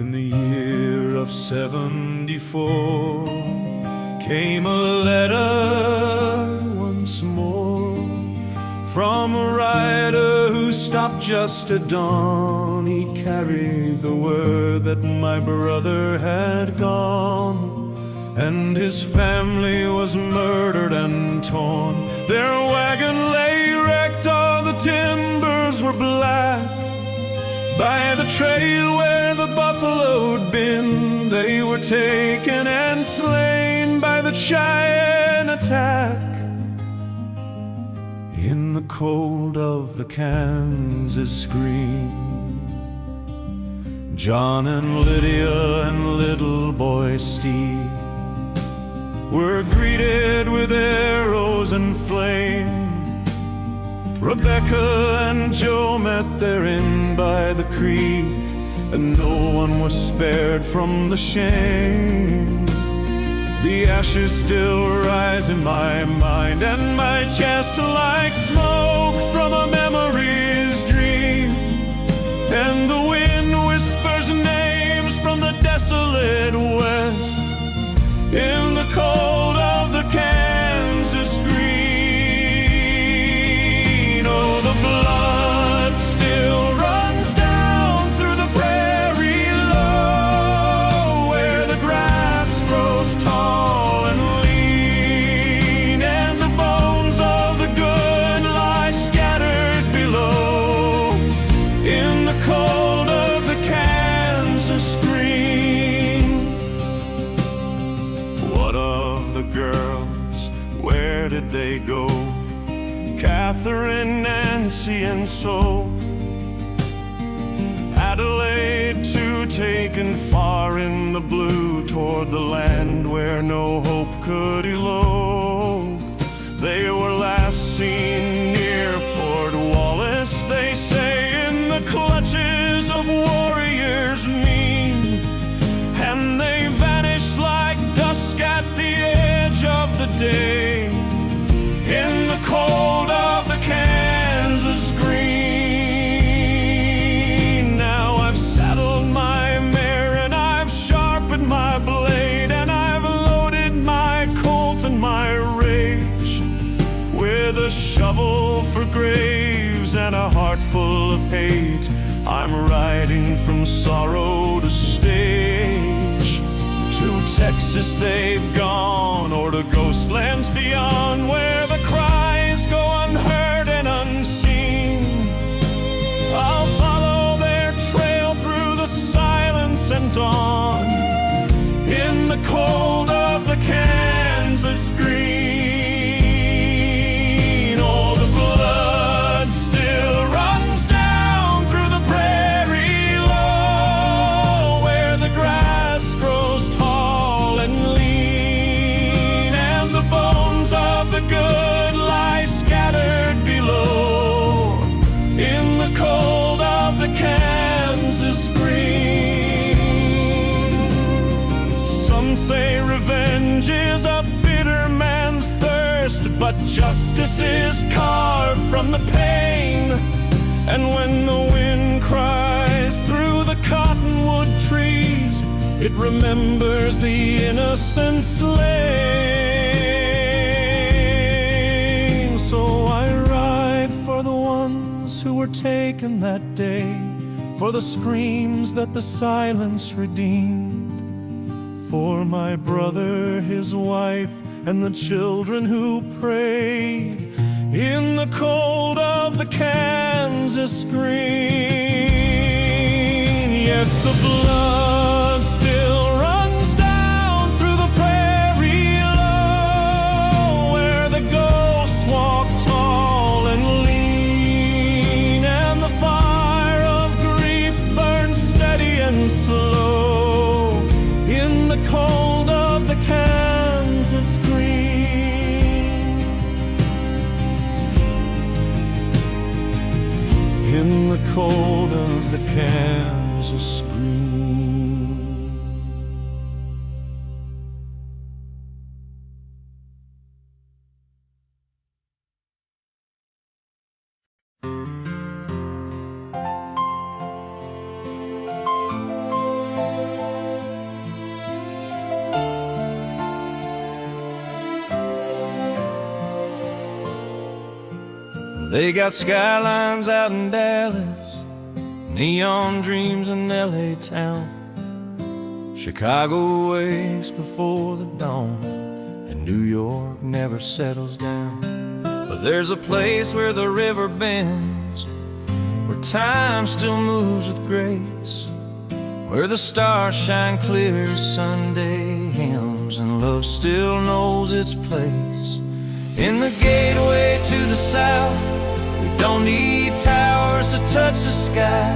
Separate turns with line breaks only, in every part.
In the year of '74 came a letter once more from a rider who stopped just at dawn. He carried the word that my brother had gone, and his family was murdered and torn. Their wagon lay wrecked, all the timbers were black. By the trail where the buffalo'd been, they were taken and slain by the Cheyenne attack. In the cold of the Kansas green, John and Lydia and little boy Steve were greeted with arrows and flame. Rebecca and Joe met their end by the creek, and no one was spared from the shame. The ashes still rise in my mind and my chest like smoke from a memory's dream. And the wind whispers names from the desolate west in the cold of the Kansas green. Oh, the blood still runs down through the prairie low, where the grass grows tall and lean, and the bones of the good lie scattered below in the cold of the Kansas green. What of the girls? Where did they go? Catherine, Nancy, and so Adelaide too, taken far in the blue toward the land where no hope could elope. They were last seen near Fort Wallace, they say, in the clutches of warriors mean, and they vanished like dusk at the edge of the day in the cold of the Kansas green. Now I've saddled my mare and I've sharpened my blade, and I've loaded my colt and my rage with a shovel for graves and a heart full of hate. I'm riding from sorrow to stage. To Texas they've gone, or to ghost lands beyond, where the cries go unheard and unseen. I'll follow their trail through the silence and dawn in the cold of the Kansas green. Oh, the blood still runs down through the prairie low, where the grass grows tall and lean, and the bones of the good lie scattered below in the cold of the Kansas green. Some say revenge is a bitter man's thirst, but justice is carved from the pain. And when the wind cries through the cottonwood trees, it remembers the innocent slain. So I ride for the ones who were taken that day, for the screams that the silence redeemed, for my brother, his wife, and the children who prayed in the cold of the Kansas green. Yes, the blood still runs down through the prairie low, where the ghosts walk tall and lean, and the fire of grief burns steady and slow in the cold of the Kansas green. In the cold of the Kansas green. They got skylines out in Dallas, neon dreams in LA town. Chicago wakes before the dawn, and New York never settles down. But there's a place where the river bends, where time still moves with grace, where the stars shine clear as Sunday hymns, and love still knows its place. In the gateway to the south, we don't need towers to touch the sky.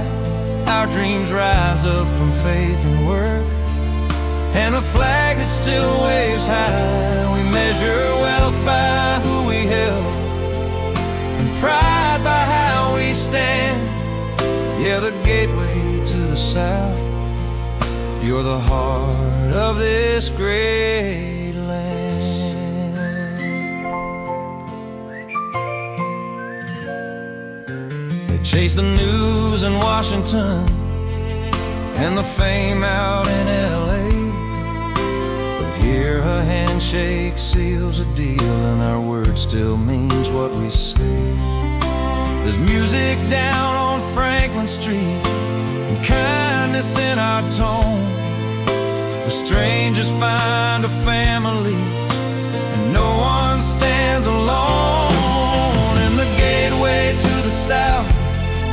Our dreams rise up from faith and work, and a flag that still waves high. We measure wealth by who we help, and pride by how we stand. Yeah, the gateway to the south, you're the heart of this great land. They chase the news in Washington and the fame out in LA, but here a handshake seals a deal, and our word still means what we say. There's music down on Franklin Street, and kindness in our tone, where strangers find a family, and no one stands alone. In the gateway to the south,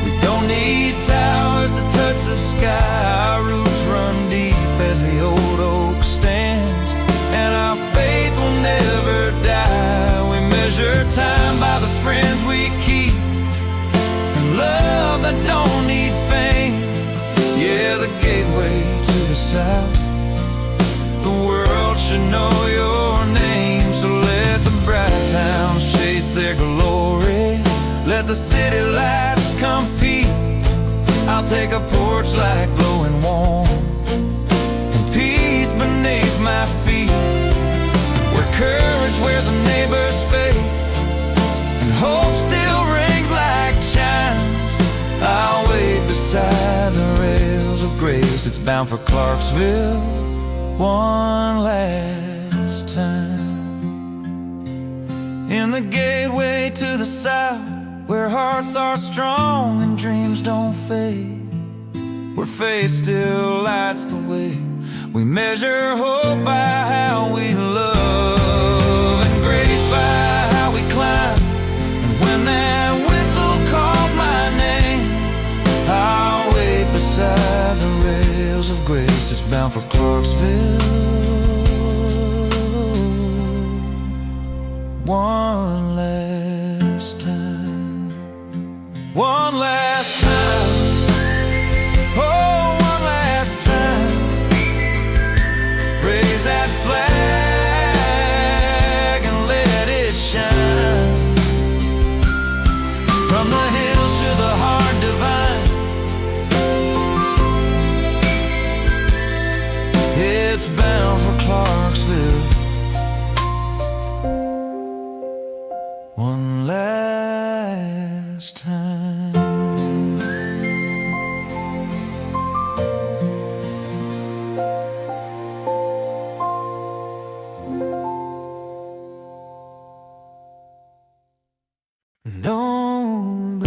we don't need towers to touch the sky. Our roots run deep as the old oak stands, and our faith will never die. We measure time by the friends we keep, and love that don't need fame. Yeah, the gateway to the south, the world should know your name. So let the bright towns chase their glory, let the city lights compete. I'll take a porch light glowing warm, and peace beneath my feet, where courage wears a neighbor's face, and hope still rings like chimes. I'll wait beside the rails of grace. It's bound for Clarksville one last time. In the gateway to the south, where hearts are strong and dreams don't fade, where faith still lights the way, we measure hope by how we love, and grace by how we climb. And when that whistle calls my name, I'll wait beside the rails of grace. It's bound for Clarksville one last time. One last time. Oh, one last time. Raise that flag and let it shine. From the hills to the heart divine, it's bound for Clarksville one last time. Don't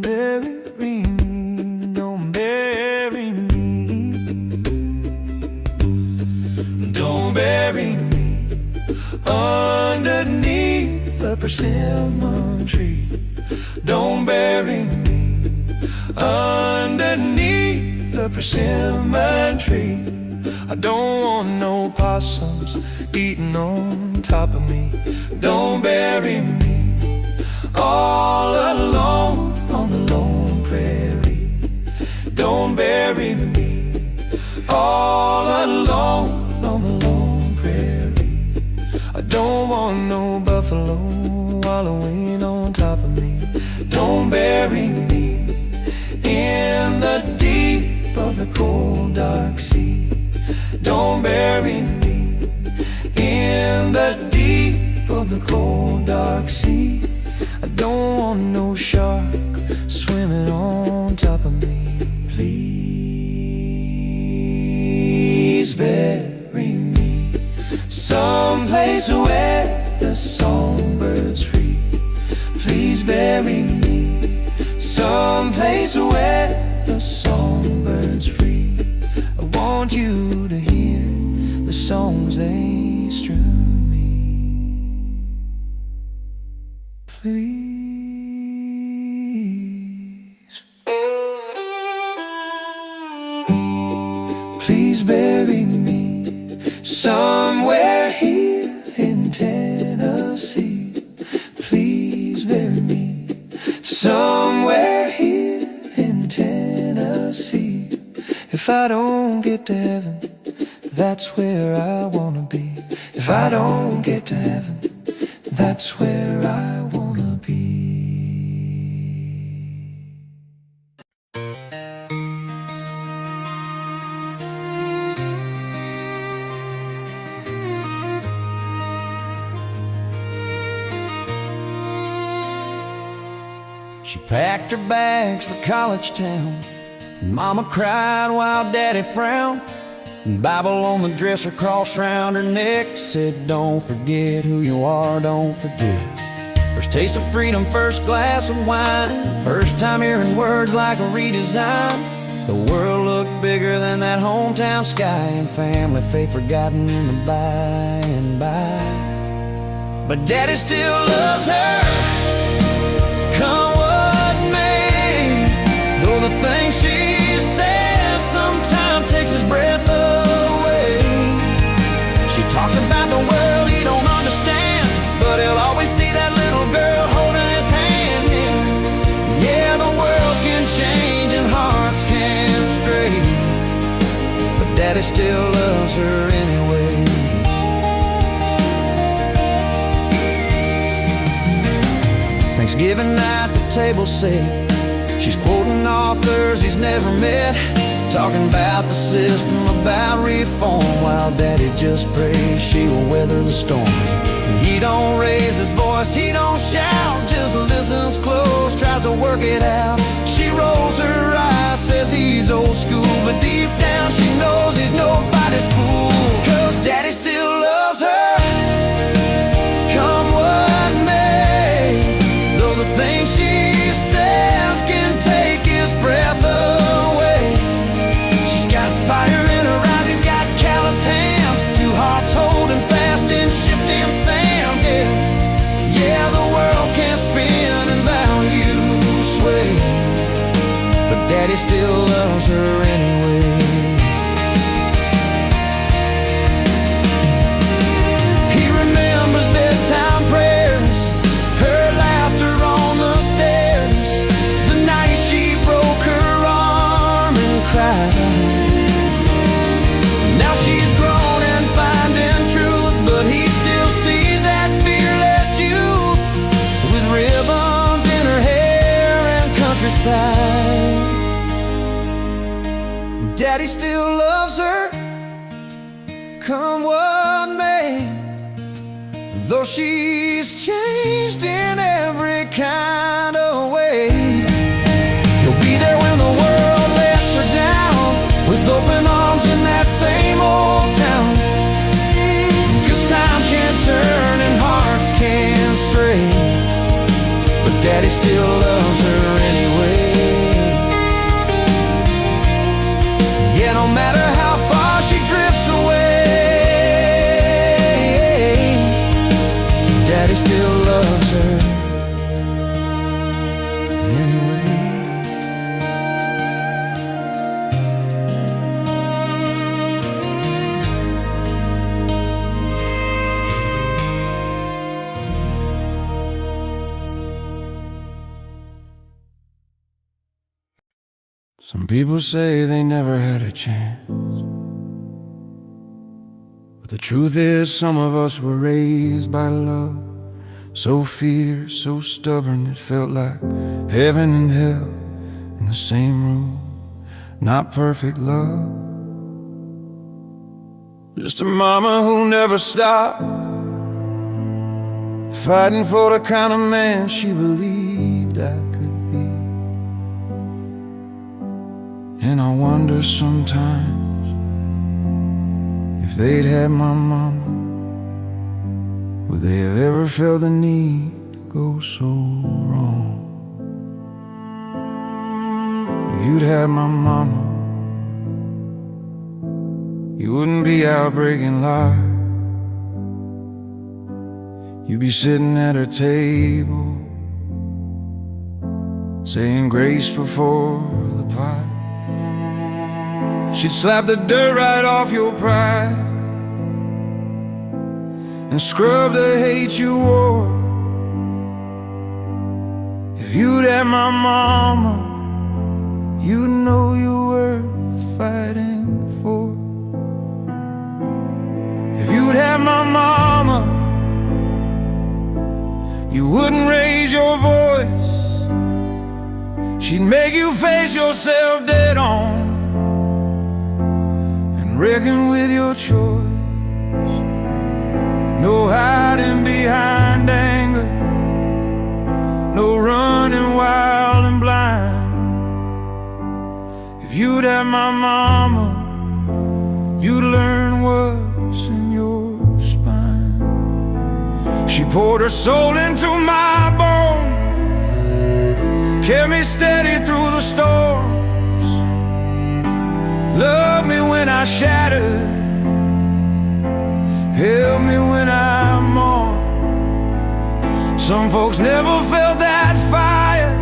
bury me, don't bury me, don't bury me underneath the persimmon tree. Don't bury me underneath the persimmon tree. I don't want no possums eating on top of me. Don't bury me all alone on the lone prairie. Don't bury me all alone on the lone prairie. I don't want no buffalo wallowing on top of me. Don't bury me in the deep of the cold dark sea. Don't bury me in the deep of the cold dark sea. I don't want no shark swimming on top of me. Please bury me someplace where the songbirds free. Please bury
where the songbirds free. I want you to hear the songs they strew me. Please, please bury me somewhere here in Tennessee. Please bury me somewhere here in Tennessee. If I don't get to heaven, that's where I wanna be. If I don't get to heaven, that's where I wanna be. She packed her bags for college town. Mama cried while Daddy frowned. Bible on the dresser crossed round her neck said, don't forget who you are, don't forget. First taste of freedom, first glass of wine, first time hearing words like a redesign. The world looked bigger than that hometown sky, and family faith forgotten in the by and by. But Daddy still loves her, come what may. Though the things she says sometimes takes his breath away. She talks about the world he don't understand, but he'll always see that little girl holding his hand. Yeah, the world can change and hearts can stray, but Daddy still loves her anyway. Thanksgiving night, the table set. She's quoting authors he's never met, talking about the system, about reform, while Daddy just prays she will weather the storm. And he don't raise his voice, he don't shout, just listens close, tries to work it out. She rolls her eyes, says he's old school, but deep down she knows he's nobody's fool. 'Cause Daddy still loves her, come what may. Though the things she says can take his breath away. She's got fire in her eyes, he's got calloused hands, two hearts holding fast in shifting sands. Yeah, yeah, the world can spin and values sway, but Daddy still loves her anyway. He remembers bedtime prayers, her laughter on the stairs, the night she broke her arm and cried. Now she's grown and finding truth, but he still sees that fearless youth with ribbons in her hair and countryside. Daddy still loves her, come what may. Though she's changed in every kind of way, he'll be there when the world lets her down, with open arms in that same old town. 'Cause time can turn and hearts can stray, but Daddy still loves her anyway. Yeah, no matter how far she drifts away, Daddy still loves her anyway. Some people say they never had a chance, but the truth is some of us were raised by love, so fierce, so stubborn, it felt like heaven and hell in the same room. Not perfect love, just a mama who never stopped fighting for the kind of man she believed I could be. And I wonder sometimes if they'd had my mama, would they have ever felt the need to go so wrong?
you'd had my mama, you wouldn't be out breaking law. You'd be sitting at her table, saying grace before the pot. She'd slap the dirt right off your pride and scrub the hate you wore. If you'd had my mama, you'd know you're worth fighting for. If you'd had my mama, you wouldn't raise your voice. She'd make you face yourself dead on and reckon with your choice. No hiding behind anger, no running wild and blind. If you'd had my mama, you'd learn what's in your spine. She poured her soul into my bones, kept me steady through the storms, loved me when I shattered, held me when I mourned. Some folks never felt that fire,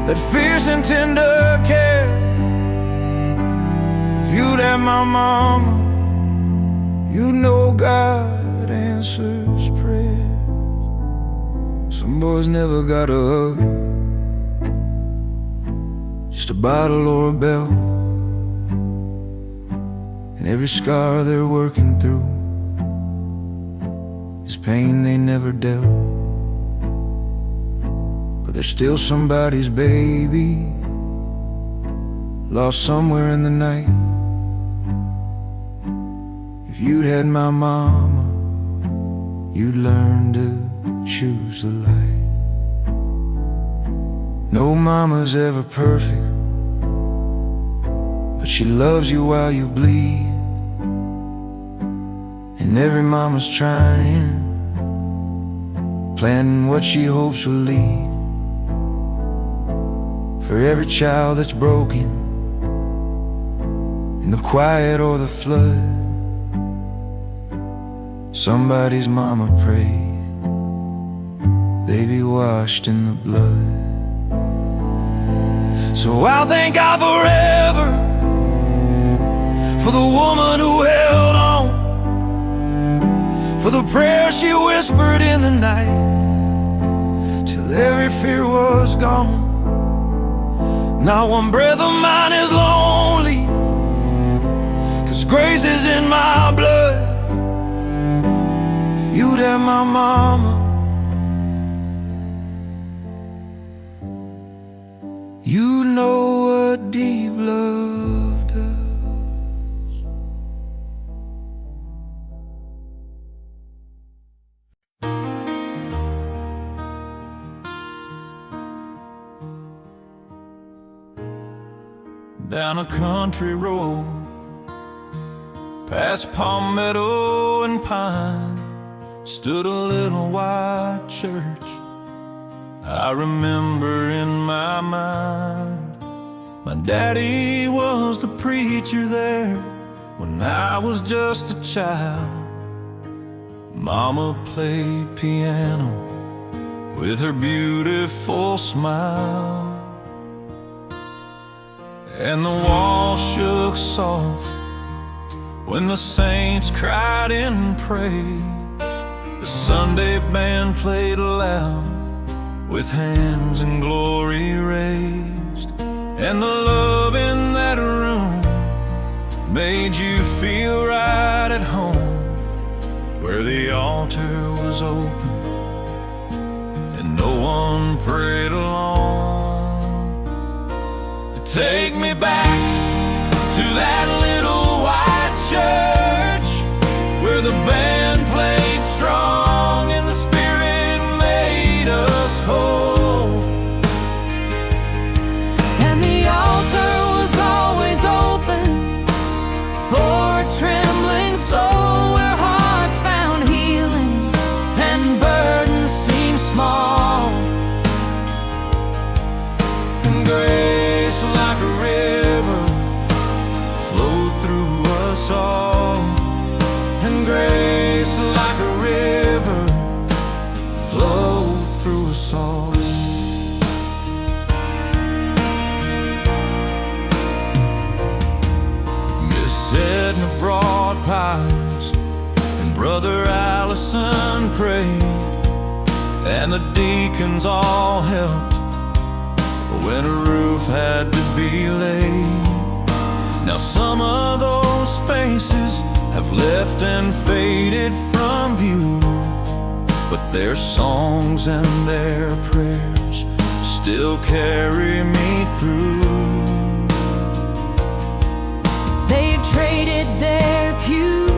that fierce and tender care. If you'd had my mama, you know God answers prayers. Some boys never got a hug, just a bottle or a bell, and every scar they're working through is pain they never dealt. But they're still somebody's baby, lost somewhere in the night. If you'd had my mama, you'd learn to choose the light. No mama's ever perfect, but she loves you while you bleed. And every mama's trying, planning what she hopes will lead. For every child that's broken, in the quiet or the flood, somebody's mama prayed they be washed in the blood. So I'll thank God forever for the woman who held on, for the prayer she whispered in the night, till every fear was gone. Not one breath of mine is lonely, 'cause grace is in my blood. If you'd had my mama, you know what deep love does.
Down a country road, past palmetto and pine, stood a little white church I remember in my mind. My daddy was the preacher there when I was just a child. Mama played piano with her beautiful smile, and the walls shook soft when the saints cried in praise. The Sunday band played loud with hands in glory raised, and the love in that room made you feel right at home, where the altar was open and no one prayed alone. Take me back to that little white church, where the band played strong and the Spirit made us whole,
and the altar was always open for a trembling soul, where hearts found healing and burdens seemed small,
and grace
Mother Allison prayed, and the deacons all helped when a roof had to be laid. Now some of those faces have left and faded from view, but their songs and their prayers still carry me through.
They've traded their pews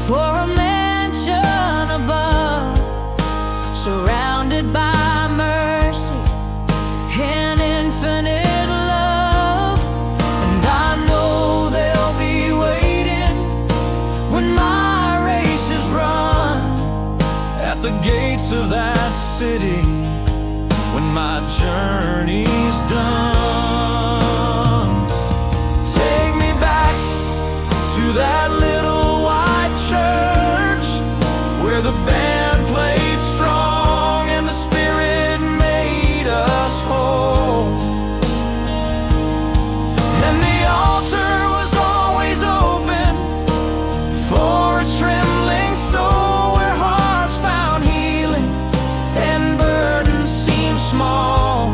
for a mansion above, surrounded by mercy and infinite love. And I know they'll be waiting when my race is run
At the gates of that city, when my journey's done, take me back to that little white church where the band played strong and the Spirit made us whole. And the altar was always open for a trembling soul, where hearts found healing and burdens seemed small.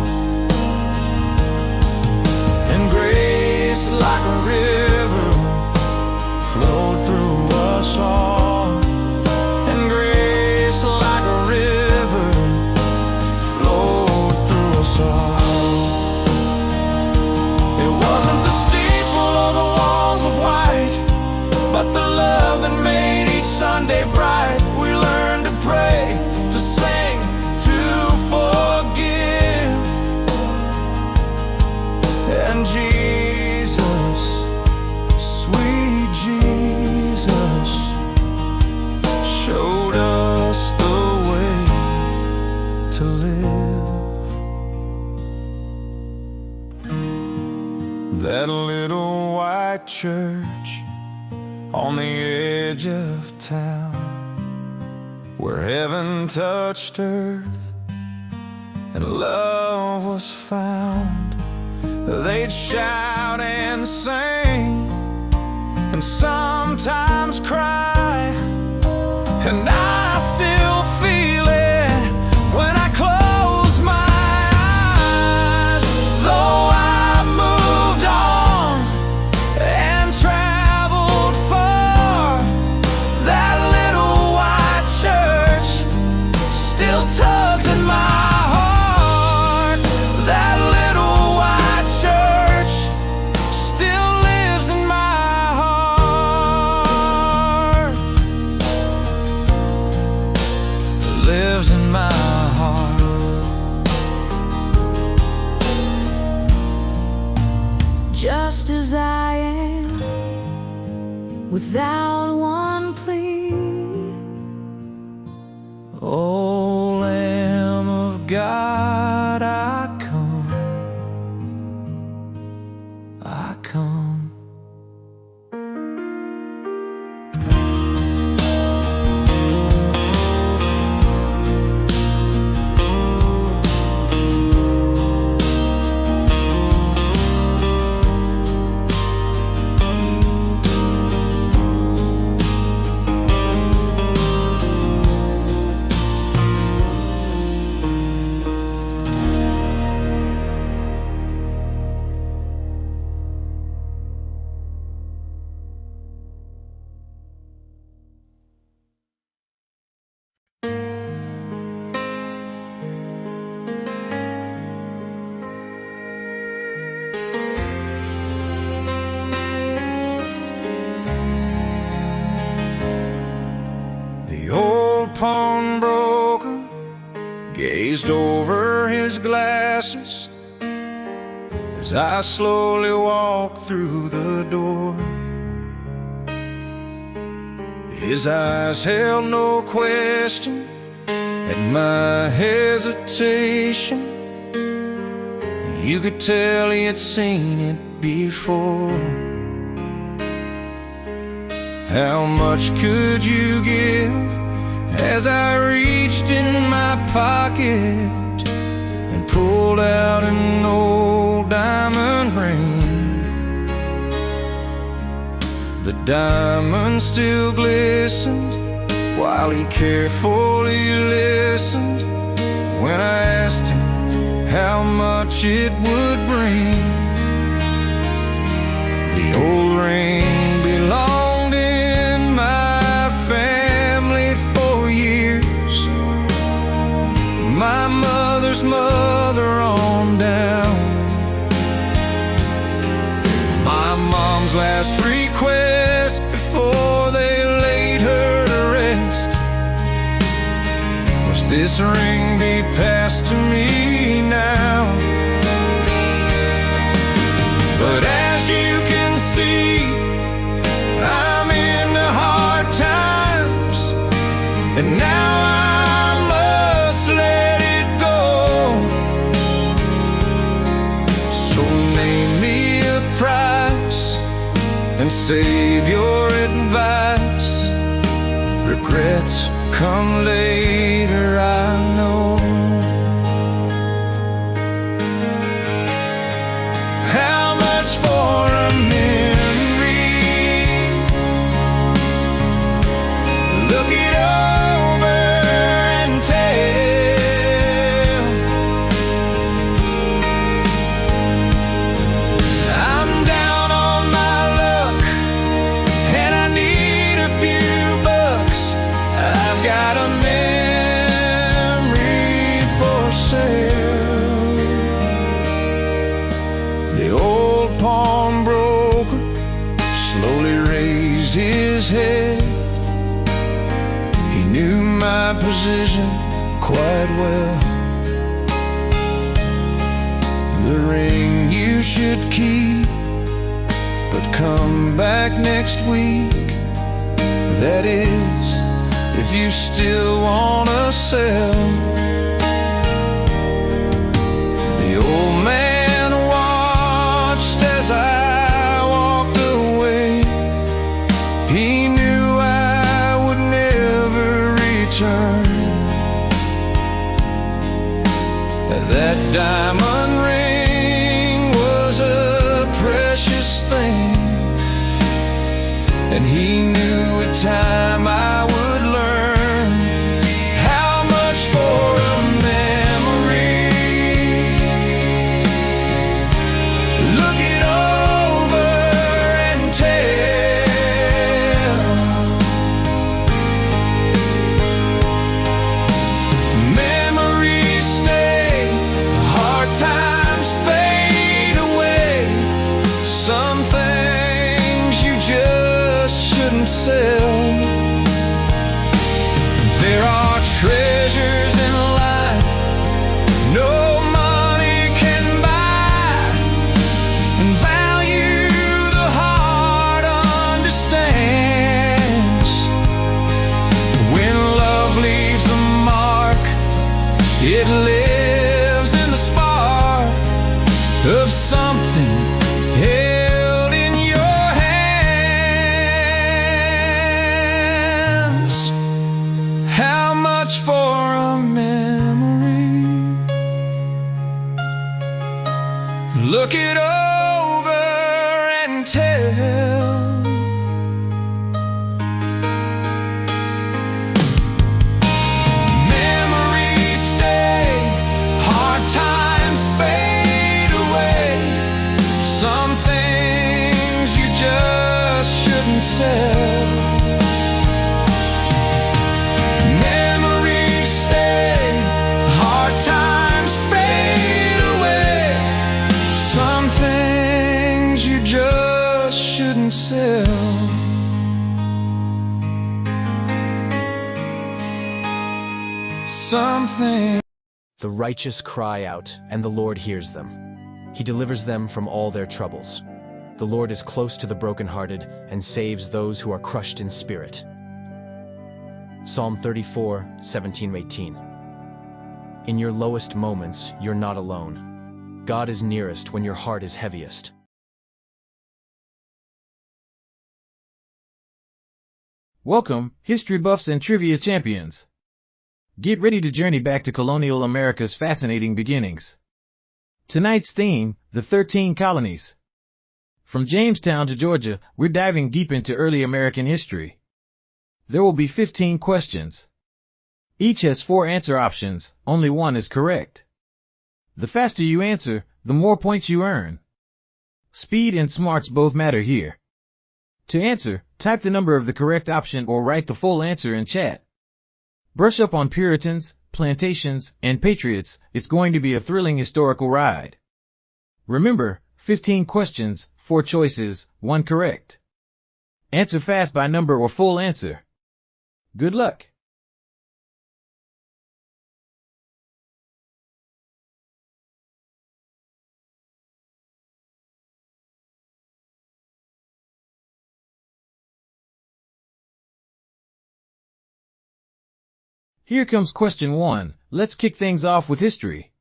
And grace like a river flowed through us all. And grace like a river flowed through us all. It wasn't the steeple or the walls of white, but the love that made each Sunday bright. We learned to pray, to sing, to forgive. And Jesus, sweet Jesus, showed us the way to live. That little white church on the edge of town, where heaven touched earth and love was found. They'd shout and sing and sometimes cry, and I still feel it when I close my eyes. Though I've moved on and traveled far, that little white church still tugs at my heart. That little white church still lives in my heart. Lives in my heart.
just as I am, without one plea.
O Lamb of God, I come, I come. The old pawnbroker gazed over his glasses as I slowly walked through the door. His eyes held no question at my hesitation. You could tell he had seen it before. How much could you give? As I reached in my pocket and pulled out an old diamond ring. The diamond still glistened while he carefully listened when I asked him how much it would bring. The old ring belonged in my family for years, my mother's mother on down. My mom's last request before they laid her to rest was this ring be passed to me now. But as you can see, I'm in the hard times, and now I must let it go. So name me a price and save your advice. Regrets come later, I know. How much for a memory? Look it over and tell. I'm down on my luck and I need a few bucks. I've got a memory for sale. The old pawnbroker slowly raised his head. He knew my position quite well. The ring you should keep, but come back next week. That is, if you still wanna sell. The old man watched as I walked away. He knew I would never return. That diamond ring was a precious thing, and he knew with time I would learn. How much for a memory? Look it over and tell. Memories stay, hard times fade away. Some things you just shouldn't sell. There are treasures in life no money can buy, and value the heart understands. When love leaves a mark, it lives in the spark of something held in your hands. How much for a memory? Look it over and tell. Memories stay, hard times fade away. Some things you just shouldn't sell. Memories stay, hard times fade away. Some things you just shouldn't sell. Something.
The righteous cry out, and the Lord hears them. He delivers them from all their troubles. The Lord is close to the brokenhearted and saves those who are crushed in spirit. Psalm 34, 17-18. In your lowest moments, you're not alone. God is nearest when your heart is heaviest.
Welcome, history buffs and trivia champions. Get ready to journey back to colonial America's fascinating beginnings. Tonight's theme, the 13 colonies. From Jamestown to Georgia, we're diving deep into early American history. There will be 15 questions. Each has 4 answer options, only one is correct. The faster you answer, the more points you earn. Speed and smarts both matter here. To answer, type the number of the correct option or write the full answer in chat. Brush up on Puritans, plantations, and patriots. It's going to be a thrilling historical ride. Remember, 15 questions, 4 choices, 1 correct. Answer fast by number or full answer. Good luck. Here comes question 1. Let's kick things off with history.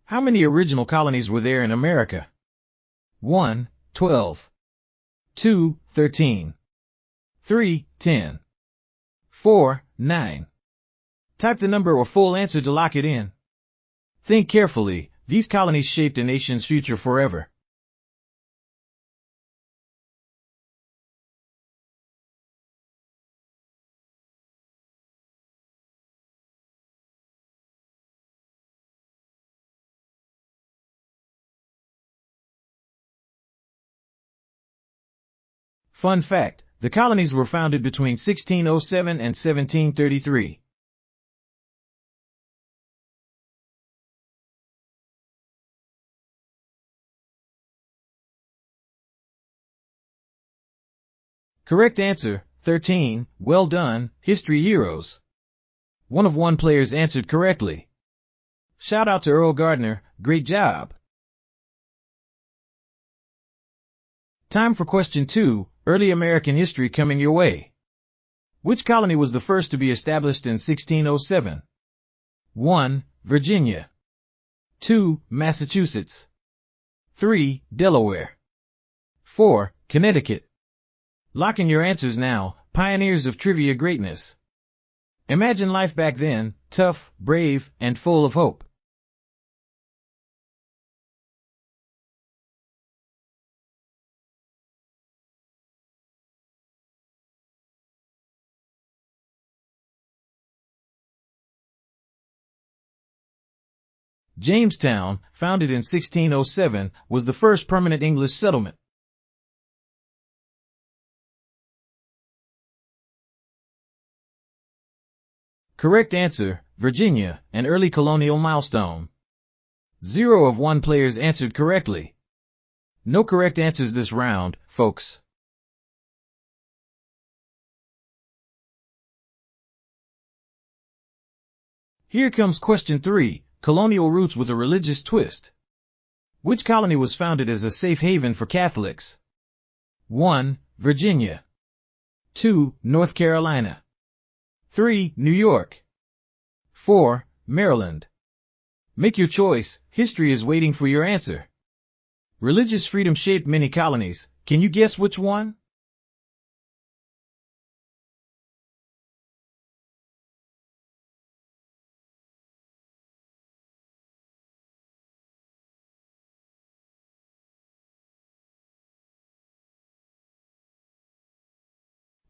How many original colonies were there in America? 1. 12. 2. 13. 3. 10. 4. 9. Type the number or full answer to lock it in. Think carefully. These colonies shaped a nation's future forever. Fun fact, the colonies were founded between 1607 and 1733. Correct answer, 13. Well done, history heroes. 1 of 1 players answered correctly. Shout out to Earl Gardner, great job. Time for question 2, early American history coming your way. Which colony was the first to be established in 1607? 1. Virginia. 2. Massachusetts. 3. Delaware. 4. Connecticut. Lock in your answers now, pioneers of trivia greatness. Imagine life back then, tough, brave, and full of hope. Jamestown, founded in 1607, was the first permanent English settlement. Correct answer, Virginia, an early colonial milestone. 0 of 1 players answered correctly. No correct answers this round, folks. Here comes question 3. Colonial roots with a religious twist. Which colony was founded as a safe haven for Catholics? 1. Virginia. 2. North Carolina. 3. New York. 4. Maryland. Make your choice. History is waiting for your answer. Religious freedom shaped many colonies. Can you guess which one?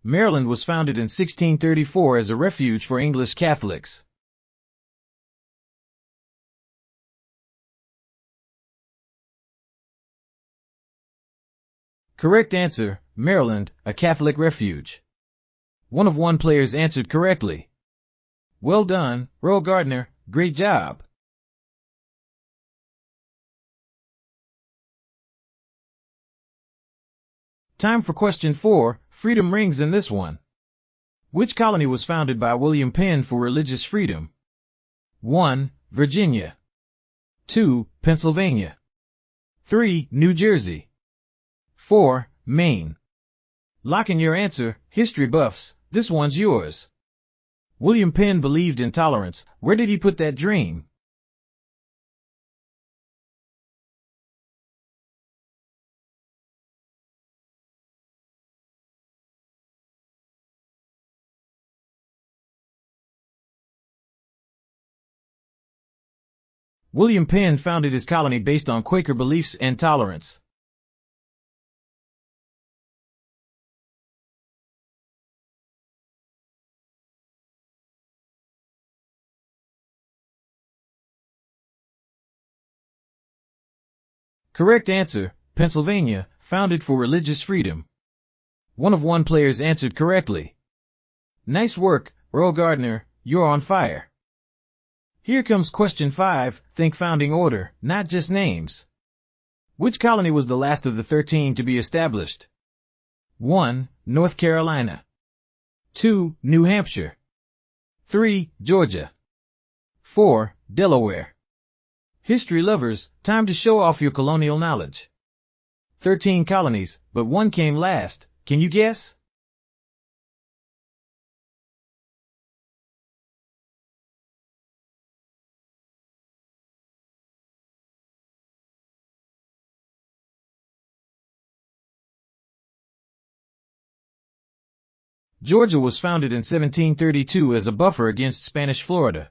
Maryland was founded in 1634 as a refuge for English Catholics. Correct answer, Maryland, a Catholic refuge. 1 of 1 players answered correctly. Well done, Earl Gardner, great job. Time for question 4. Freedom rings in this one. Which colony was founded by William Penn for religious freedom? 1. Virginia. 2. Pennsylvania. 3. New Jersey. 4. Maine. Lock in your answer, history buffs, this one's yours. William Penn believed in tolerance. Where did he put that dream? William Penn founded his colony based on Quaker beliefs and tolerance. Correct answer, Pennsylvania, founded for religious freedom. 1 of 1 players answered correctly. Nice work, Earl Gardner, you're on fire. Here comes question 5, think founding order, not just names. Which colony was the last of the 13 to be established? 1. North Carolina. 2. New Hampshire. 3. Georgia. 4. Delaware. History lovers, time to show off your colonial knowledge. 13 colonies, but 1 came last. Can you guess? Georgia was founded in 1732 as a buffer against Spanish Florida.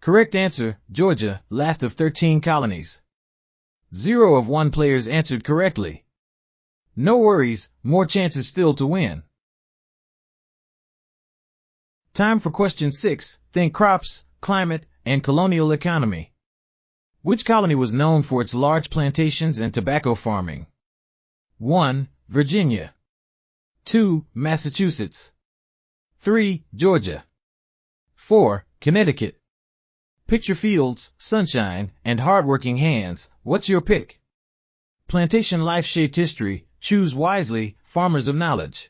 Correct answer, Georgia, last of 13 colonies. 0 of 1 players answered correctly. No worries, more chances still to win. Time for question 6, think crops, climate, and colonial economy. Which colony was known for its large plantations and tobacco farming? 1. Virginia. 2. Massachusetts. 3. Georgia. 4. Connecticut. Picture fields, sunshine, and hardworking hands. What's your pick? Plantation life shaped history. Choose wisely, farmers of knowledge.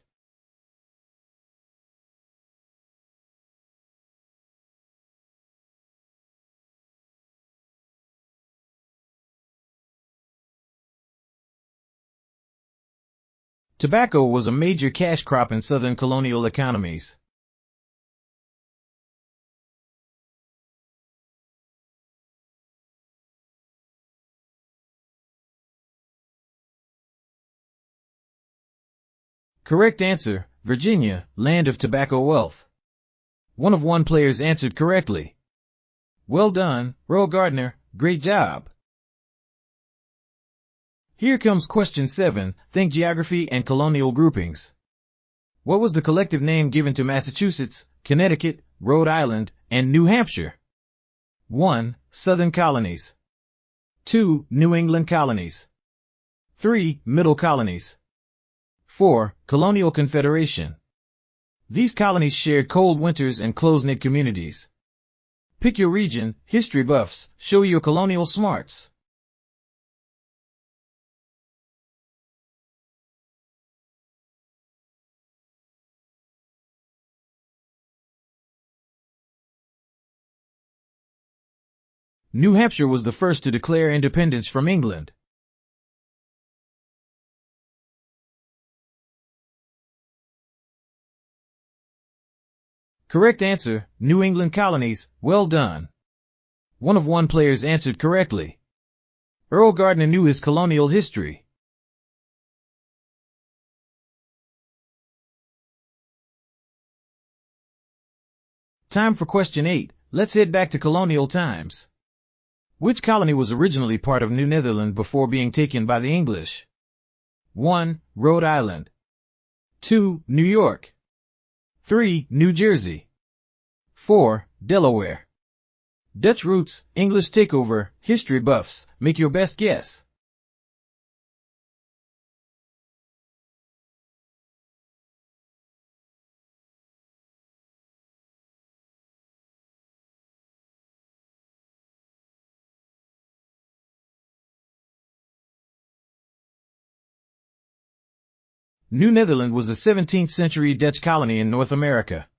Tobacco was a major cash crop in southern colonial economies. Correct answer, Virginia, land of tobacco wealth. 1 of 1 players answered correctly. Well done, Earl Gardner, great job. Here comes question 7, think geography and colonial groupings. What was the collective name given to Massachusetts, Connecticut, Rhode Island, and New Hampshire? 1. Southern colonies. 2. New England colonies. 3. Middle colonies. 4. Colonial Confederation. These colonies shared cold winters and close-knit communities. Pick your region, history buffs, show your colonial smarts. New Hampshire was the first to declare independence from England. Correct answer, New England colonies, well done. 1 of 1 players answered correctly. Earl Gardner knew his colonial history. Time for question 8, let's head back to colonial times. Which colony was originally part of New Netherland before being taken by the English? 1. Rhode Island. 2. New York. 3. New Jersey. 4. Delaware. Dutch roots, English takeover, history buffs, make your best guess. New Netherland was a 17th century Dutch colony in North America.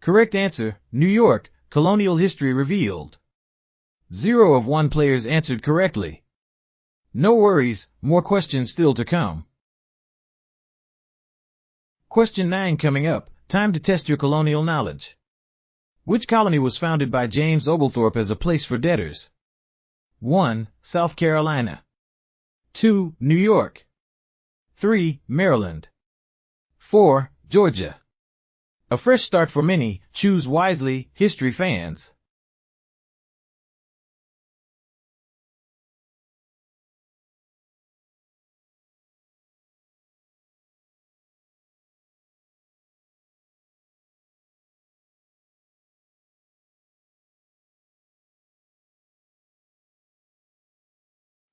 Correct answer, New York, colonial history revealed. 0 of 1 players answered correctly. No worries, more questions still to come. Question 9 coming up. Time to test your colonial knowledge. Which colony was founded by James Oglethorpe as a place for debtors? 1. South Carolina. 2. New York. 3. Maryland. 4. Georgia. A fresh start for many. Choose wisely, history fans.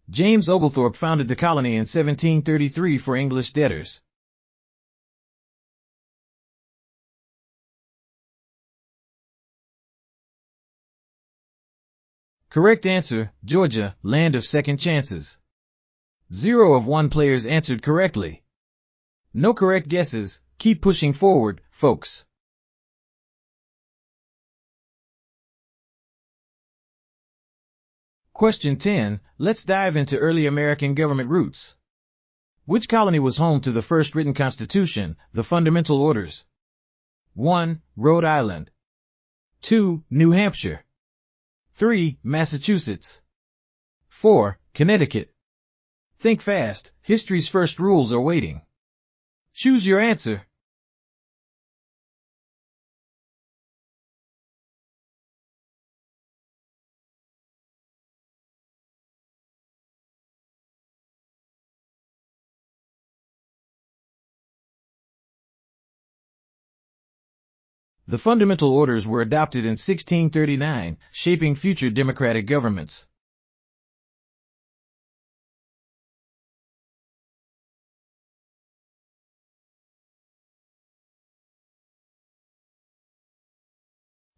James Oglethorpe founded the colony in 1733 for English debtors. Correct answer, Georgia, land of second chances. 0 of 1 players answered correctly. No correct guesses. Keep pushing forward, folks. Question 10. Let's dive into early American government roots. Which colony was home to the first written constitution, the Fundamental Orders? 1. Rhode Island. 2. New Hampshire. 3. Massachusetts. 4. Connecticut. Think fast. History's first rules are waiting. Choose your answer. The Fundamental Orders were adopted in 1639, shaping future democratic governments.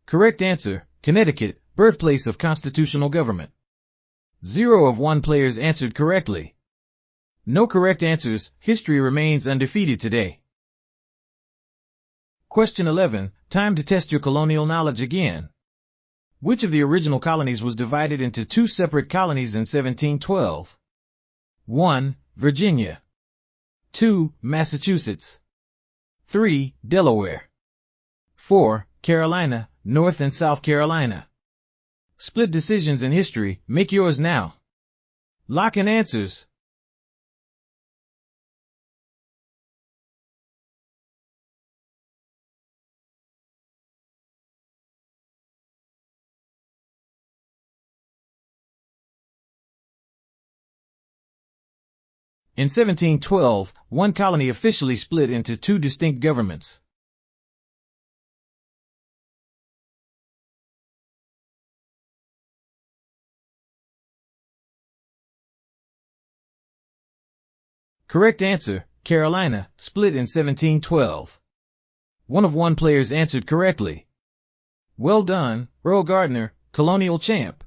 Correct answer, Connecticut, birthplace of constitutional government. 0 of 1 players answered correctly. No correct answers. History remains undefeated today. Question 11. Time to test your colonial knowledge again. Which of the original colonies was divided into 2 separate colonies in 1712? 1. Virginia. 2. Massachusetts. 3. Delaware. 4. Carolina, North and South Carolina. Split decisions in history. Make yours now. Lock in answers. In 1712, one colony officially split into 2 distinct governments. Correct answer, Carolina, split in 1712. 1 of 1 players answered correctly. Well done, Earl Gardner, colonial champ.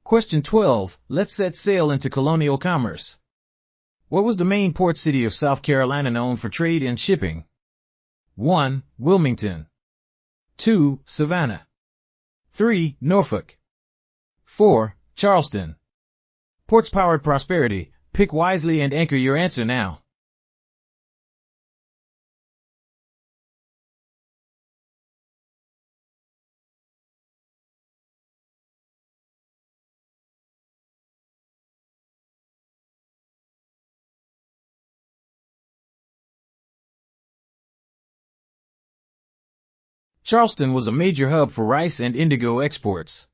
Question 12. Let's set sail into colonial commerce. What was the main port city of South Carolina known for trade and shipping? 1. Wilmington. 2. Savannah. 3. Norfolk. 4. Charleston. Ports powered prosperity. Pick wisely and anchor your answer now. Charleston was a major hub for rice and indigo exports.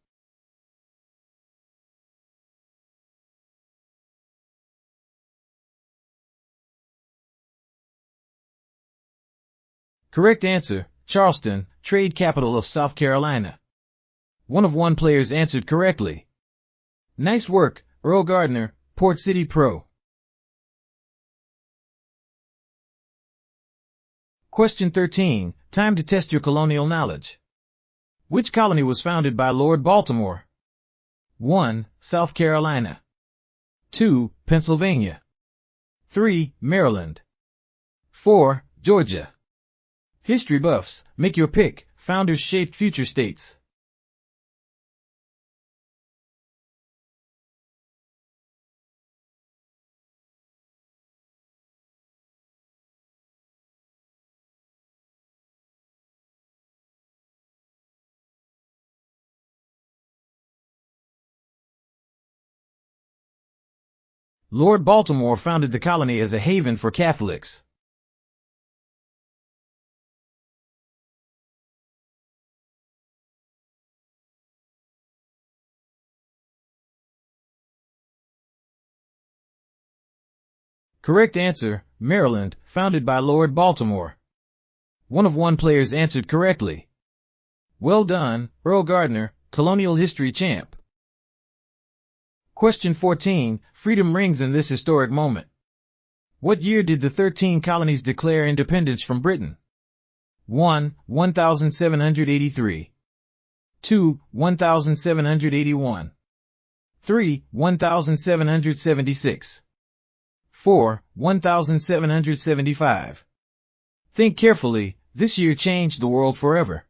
Correct answer, Charleston, trade capital of South Carolina. 1 of 1 players answered correctly. Nice work, Earl Gardner, Port City Pro. Question 13. Time to test your colonial knowledge. Which colony was founded by Lord Baltimore? 1. South Carolina. 2. Pennsylvania. 3. Maryland. 4. Georgia. History buffs, make your pick. Founders shaped future states. Lord Baltimore founded the colony as a haven for Catholics. Correct answer, Maryland, founded by Lord Baltimore. 1 of 1 players answered correctly. Well done, Earl Gardner, colonial history champ. Question 14, freedom rings in this historic moment. What year did the 13 colonies declare independence from Britain? 1. 1783. 2. 1781. 3. 1776. 4. 1775. Think carefully, this year changed the world forever.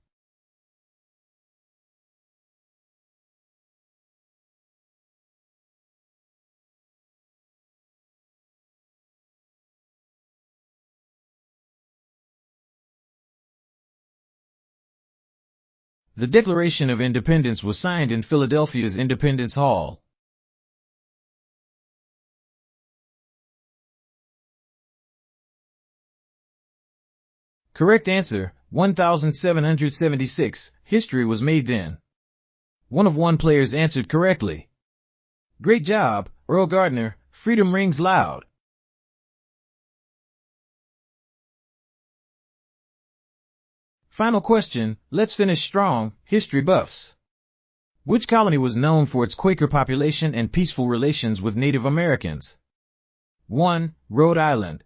The Declaration of Independence was signed in Philadelphia's Independence Hall. Correct answer, 1776. History was made then. 1 of 1 players answered correctly. Great job, Earl Gardner. Freedom rings loud. Final question, let's finish strong, history buffs. Which colony was known for its Quaker population and peaceful relations with Native Americans? 1. Rhode Island.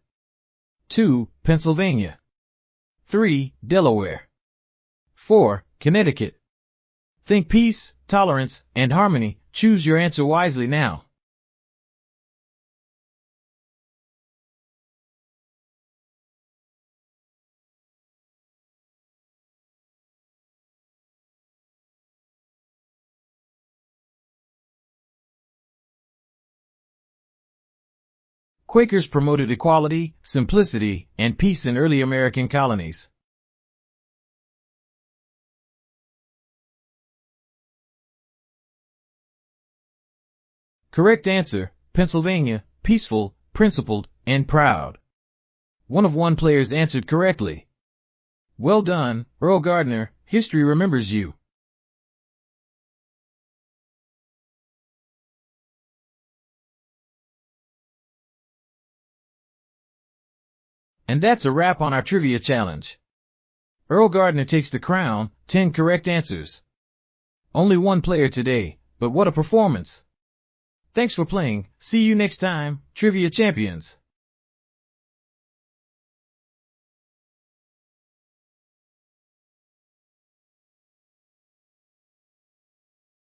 2. Pennsylvania. 3. Delaware. 4. Connecticut. Think peace, tolerance, and harmony. Choose your answer wisely now. Quakers promoted equality, simplicity, and peace in early American colonies. Correct answer, Pennsylvania, peaceful, principled, and proud. 1 of 1 players answered correctly. Well done, Earl Gardner. History remembers you. And that's a wrap on our trivia challenge. Earl Gardner takes the crown, 10 correct answers. Only 1 player today, but what a performance. Thanks for playing. See you next time, Trivia Champions.